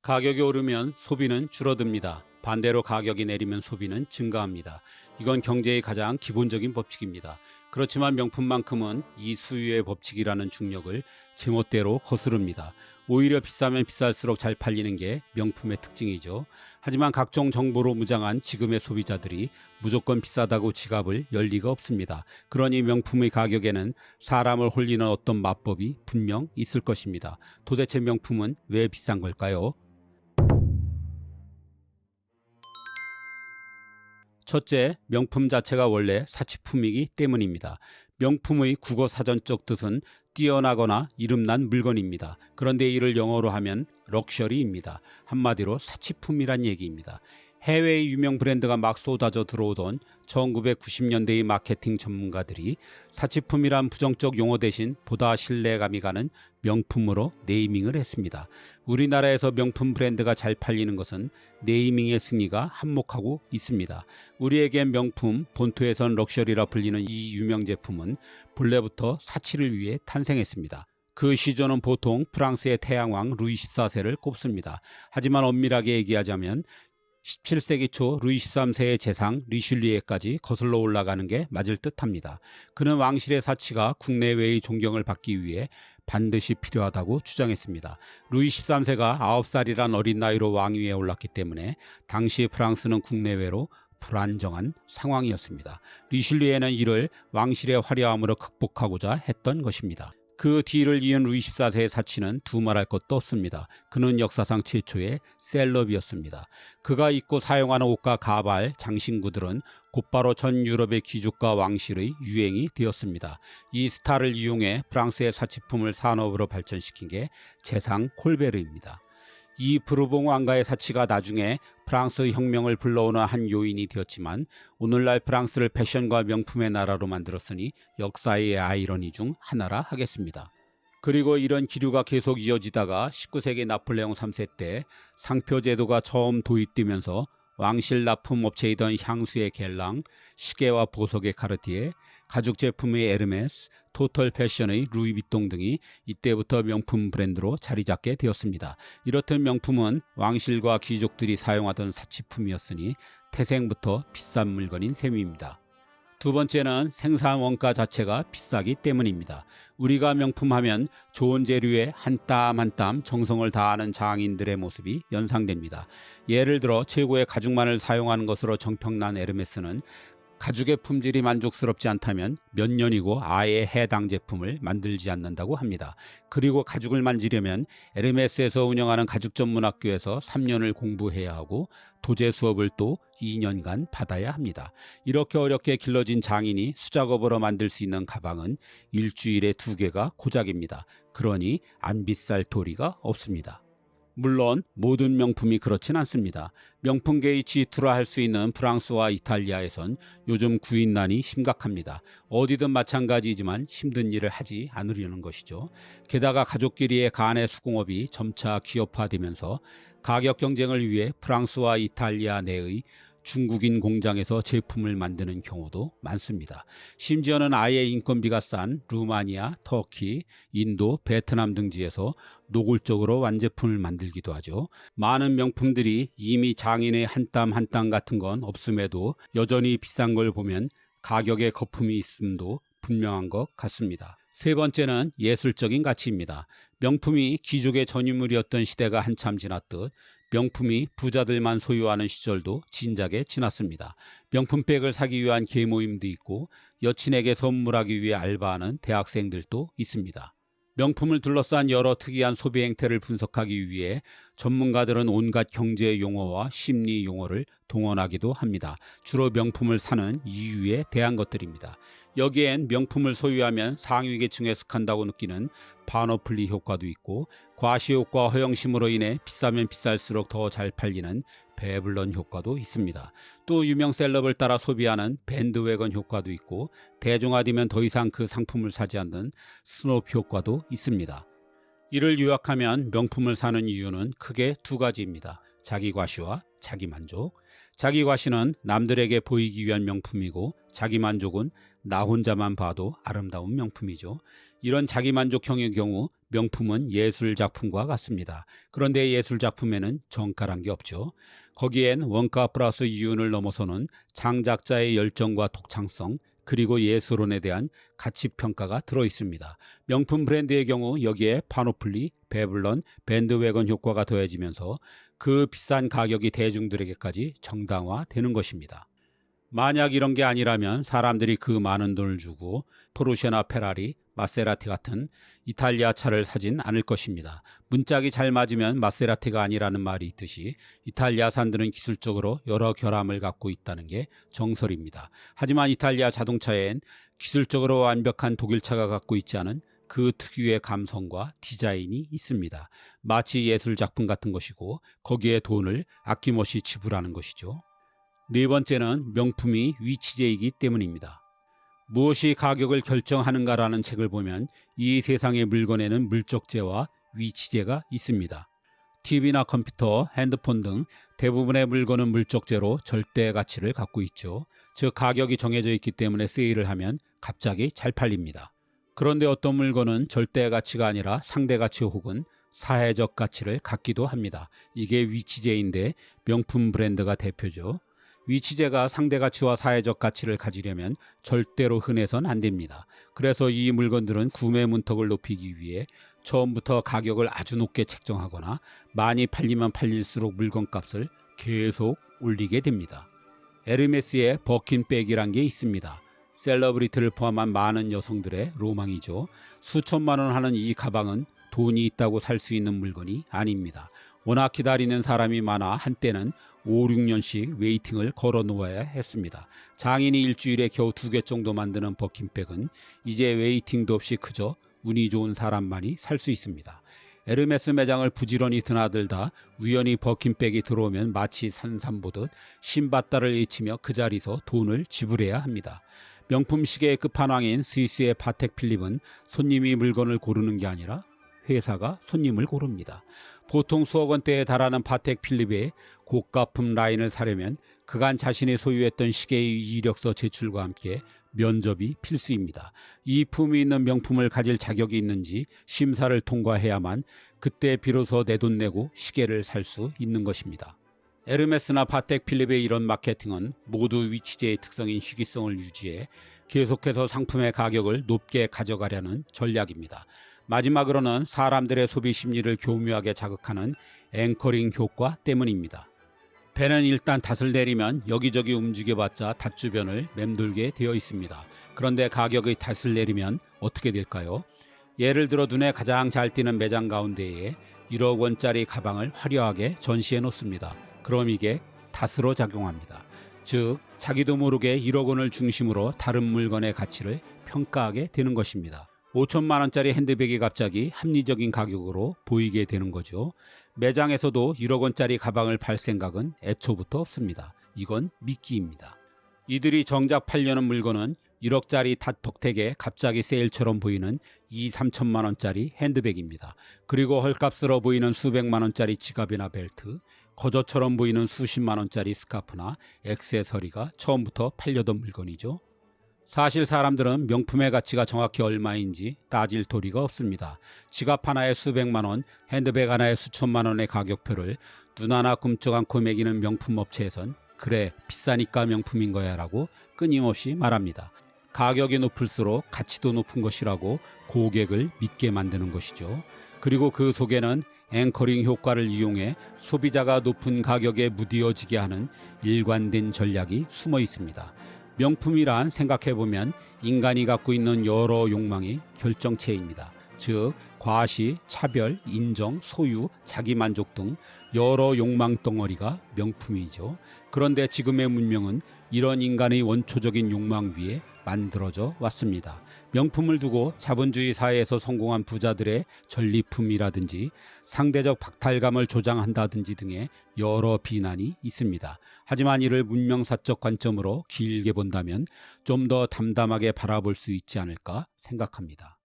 가격이 오르면 소비는 줄어듭니다. 반대로 가격이 내리면 소비는 증가합니다. 이건 경제의 가장 기본적인 법칙입니다. 그렇지만 명품만큼은 이 수요의 법칙이라는 중력을 제멋대로 거스릅니다. 오히려 비싸면 비쌀수록 잘 팔리는 게 명품의 특징이죠. 하지만 각종 정보로 무장한 지금의 소비자들이 무조건 비싸다고 지갑을 열 리가 없습니다. 그러니 명품의 가격에는 사람을 홀리는 어떤 마법이 분명 있을 것입니다. 도대체 명품은 왜 비싼 걸까요? 첫째, 명품 자체가 원래 사치품이기 때문입니다. 명품의 국어 사전적 뜻은 뛰어나거나 이름난 물건입니다. 그런데 이를 영어로 하면 럭셔리입니다. 한마디로 사치품이란 얘기입니다. 해외의 유명 브랜드가 막 쏟아져 들어오던 1990년대의 마케팅 전문가들이 사치품이란 부정적 용어 대신 보다 신뢰감이 가는 명품으로 네이밍을 했습니다. 우리나라에서 명품 브랜드가 잘 팔리는 것은 네이밍의 승리가 한몫하고 있습니다. 우리에겐 명품, 본토에선 럭셔리라 불리는 이 유명 제품은 본래부터 사치를 위해 탄생했습니다. 그 시조는 보통 프랑스의 태양왕 루이 14세를 꼽습니다. 하지만 엄밀하게 얘기하자면 17세기 초 루이 13세의 재상 리슐리에까지 거슬러 올라가는 게 맞을 듯합니다. 그는 왕실의 사치가 국내외의 존경을 받기 위해 반드시 필요하다고 주장했습니다. 루이 13세가 9살이란 어린 나이로 왕위에 올랐기 때문에 당시 프랑스는 국내외로 불안정한 상황이었습니다. 리슐리에는 이를 왕실의 화려함으로 극복하고자 했던 것입니다. 그 뒤를 이은 루이 14세의 사치는 두말할 것도 없습니다. 그는 역사상 최초의 셀럽이었습니다. 그가 입고 사용하는 옷과 가발, 장신구들은 곧바로 전 유럽의 귀족과 왕실의 유행이 되었습니다. 이 스타를 이용해 프랑스의 사치품을 산업으로 발전시킨 게 재상 콜베르입니다. 이 브루봉 왕가의 사치가 나중에 프랑스 혁명을 불러오는 한 요인이 되었지만 오늘날 프랑스를 패션과 명품의 나라로 만들었으니 역사의 아이러니 중 하나라 하겠습니다. 그리고 이런 기류가 계속 이어지다가 19세기 나폴레옹 3세 때 상표 제도가 처음 도입되면서 왕실 납품업체이던 향수의 겔랑, 시계와 보석의 카르티에, 가죽 제품의 에르메스, 토털 패션의 루이비통 등이 이때부터 명품 브랜드로 자리 잡게 되었습니다. 이렇듯 명품은 왕실과 귀족들이 사용하던 사치품이었으니 태생부터 비싼 물건인 셈입니다. 두 번째는 생산 원가 자체가 비싸기 때문입니다. 우리가 명품하면 좋은 재료에 한 땀 한 땀 정성을 다하는 장인들의 모습이 연상됩니다. 예를 들어 최고의 가죽만을 사용하는 것으로 정평난 에르메스는 가죽의 품질이 만족스럽지 않다면 몇 년이고 아예 해당 제품을 만들지 않는다고 합니다. 그리고 가죽을 만지려면 에르메스에서 운영하는 가죽 전문 학교에서 3년을 공부해야 하고 도제 수업을 또 2년간 받아야 합니다. 이렇게 어렵게 길러진 장인이 수작업으로 만들 수 있는 가방은 일주일에 2개가 고작입니다. 그러니 안 비쌀 도리가 없습니다. 물론 모든 명품이 그렇진 않습니다. 명품계의 G2라 할 수 있는 프랑스와 이탈리아에선 요즘 구인난이 심각합니다. 어디든 마찬가지이지만 힘든 일을 하지 않으려는 것이죠. 게다가 가족끼리의 간의 수공업이 점차 기업화되면서 가격 경쟁을 위해 프랑스와 이탈리아 내의 중국인 공장에서 제품을 만드는 경우도 많습니다. 심지어는 아예 인건비가 싼 루마니아, 터키, 인도, 베트남 등지에서 노골적으로 완제품을 만들기도 하죠. 많은 명품들이 이미 장인의 한 땀 한 땀 같은 건 없음에도 여전히 비싼 걸 보면 가격에 거품이 있음도 분명한 것 같습니다. 세 번째는 예술적인 가치입니다. 명품이 귀족의 전유물이었던 시대가 한참 지났듯 명품이 부자들만 소유하는 시절도 진작에 지났습니다. 명품백을 사기 위한 계모임도 있고 여친에게 선물하기 위해 알바하는 대학생들도 있습니다. 명품을 둘러싼 여러 특이한 소비 행태를 분석하기 위해 전문가들은 온갖 경제 용어와 심리 용어를 동원하기도 합니다. 주로 명품을 사는 이유에 대한 것들입니다. 여기엔 명품을 소유하면 상위 계층에 속한다고 느끼는 파노플리 효과도 있고 과시욕과 허영심으로 인해 비싸면 비쌀수록 더 잘 팔리는 배블런 효과도 있습니다. 또 유명 셀럽을 따라 소비하는 밴드웨건 효과도 있고 대중화되면 더 이상 그 상품을 사지 않는 스노프 효과도 있습니다. 이를 요약하면 명품을 사는 이유는 크게 두 가지입니다. 자기 과시와 자기 만족. 자기 과시는 남들에게 보이기 위한 명품이고 자기 만족은 나 혼자만 봐도 아름다운 명품이죠. 이런 자기 만족형의 경우 명품은 예술작품과 같습니다. 그런데 예술작품에는 정가란 게 없죠. 거기엔 원가 플러스 이윤을 넘어서는 창작자의 열정과 독창성, 그리고 예술원에 대한 가치평가가 들어있습니다. 명품 브랜드의 경우 여기에 파노플리, 배블런, 밴드웨건 효과가 더해지면서 그 비싼 가격이 대중들에게까지 정당화되는 것입니다. 만약 이런 게 아니라면 사람들이 그 많은 돈을 주고 포르쉐나 페라리, 마세라티 같은 이탈리아 차를 사진 않을 것입니다. 문짝이 잘 맞으면 마세라티가 아니라는 말이 있듯이 이탈리아산들은 기술적으로 여러 결함을 갖고 있다는 게 정설입니다. 하지만 이탈리아 자동차엔 기술적으로 완벽한 독일차가 갖고 있지 않은 그 특유의 감성과 디자인이 있습니다. 마치 예술작품 같은 것이고 거기에 돈을 아낌없이 지불하는 것이죠. 네 번째는 명품이 위치제이기 때문입니다. 무엇이 가격을 결정하는가라는 책을 보면 이 세상의 물건에는 물적재와 위치재가 있습니다. TV나 컴퓨터, 핸드폰 등 대부분의 물건은 물적재로 절대 가치를 갖고 있죠. 즉 가격이 정해져 있기 때문에 세일을 하면 갑자기 잘 팔립니다. 그런데 어떤 물건은 절대 가치가 아니라 상대 가치 혹은 사회적 가치를 갖기도 합니다. 이게 위치재인데 명품 브랜드가 대표죠. 위치재가 상대 가치와 사회적 가치를 가지려면 절대로 흔해선 안 됩니다. 그래서 이 물건들은 구매 문턱을 높이기 위해 처음부터 가격을 아주 높게 책정하거나 많이 팔리면 팔릴수록 물건값을 계속 올리게 됩니다. 에르메스의 버킨백이란 게 있습니다. 셀러브리티를 포함한 많은 여성들의 로망이죠. 수천만 원 하는 이 가방은 돈이 있다고 살 수 있는 물건이 아닙니다. 워낙 기다리는 사람이 많아 한때는 5, 6년씩 웨이팅을 걸어 놓아야 했습니다. 장인이 일주일에 겨우 2개 정도 만드는 버킨백은 이제 웨이팅도 없이 그저 운이 좋은 사람만이 살 수 있습니다. 에르메스 매장을 부지런히 드나들다 우연히 버킨백이 들어오면 마치 산삼보듯 신받다를 외치며 그 자리에서 돈을 지불해야 합니다. 명품 시계의 끝판왕인 스위스의 파텍 필립은 손님이 물건을 고르는 게 아니라 회사가 손님을 고릅니다. 보통 수억 원대에 달하는 파텍 필립의 고가품 라인을 사려면 그간 자신이 소유했던 시계의 이력서 제출과 함께 면접이 필수입니다. 이 품위 있는 명품을 가질 자격이 있는지 심사를 통과해야만 그때 비로소 내 돈 내고 시계를 살 수 있는 것입니다. 에르메스나 파텍 필립의 이런 마케팅은 모두 위치제의 특성인 희귀성을 유지해 계속해서 상품의 가격을 높게 가져가려는 전략입니다. 마지막으로는 사람들의 소비 심리를 교묘하게 자극하는 앵커링 효과 때문입니다. 배는 일단 닷을 내리면 여기저기 움직여봤자 닷 주변을 맴돌게 되어 있습니다. 그런데 가격의 닷을 내리면 어떻게 될까요? 예를 들어 눈에 가장 잘 띄는 매장 가운데에 1억 원짜리 가방을 화려하게 전시해 놓습니다. 그럼 이게 닷으로 작용합니다. 즉 자기도 모르게 1억 원을 중심으로 다른 물건의 가치를 평가하게 되는 것입니다. 5천만 원짜리 핸드백이 갑자기 합리적인 가격으로 보이게 되는 거죠. 매장에서도 1억 원짜리 가방을 팔 생각은 애초부터 없습니다. 이건 미끼입니다. 이들이 정작 팔려는 물건은 1억짜리 닷 덕택에 갑자기 세일처럼 보이는 2, 3천만 원짜리 핸드백입니다. 그리고 헐값으로 보이는 수백만 원짜리 지갑이나 벨트, 거저처럼 보이는 수십만 원짜리 스카프나 액세서리가 처음부터 팔려던 물건이죠. 사실 사람들은 명품의 가치가 정확히 얼마인지 따질 도리가 없습니다. 지갑 하나에 수백만 원, 핸드백 하나에 수천만 원의 가격표를 눈 하나 꿈쩍 않고 매기는 명품 업체에선 그래 비싸니까 명품인 거야 라고 끊임없이 말합니다. 가격이 높을수록 가치도 높은 것이라고 고객을 믿게 만드는 것이죠. 그리고 그 속에는 앵커링 효과를 이용해 소비자가 높은 가격에 무디어지게 하는 일관된 전략이 숨어 있습니다. 명품이란 생각해보면 인간이 갖고 있는 여러 욕망의 결정체입니다. 즉 과시, 차별, 인정, 소유, 자기만족 등 여러 욕망 덩어리가 명품이죠. 그런데 지금의 문명은 이런 인간의 원초적인 욕망 위에 만들어져 왔습니다. 명품을 두고 자본주의 사회에서 성공한 부자들의 전리품이라든지 상대적 박탈감을 조장한다든지 등의 여러 비난이 있습니다. 하지만 이를 문명사적 관점으로 길게 본다면 좀 더 담담하게 바라볼 수 있지 않을까 생각합니다.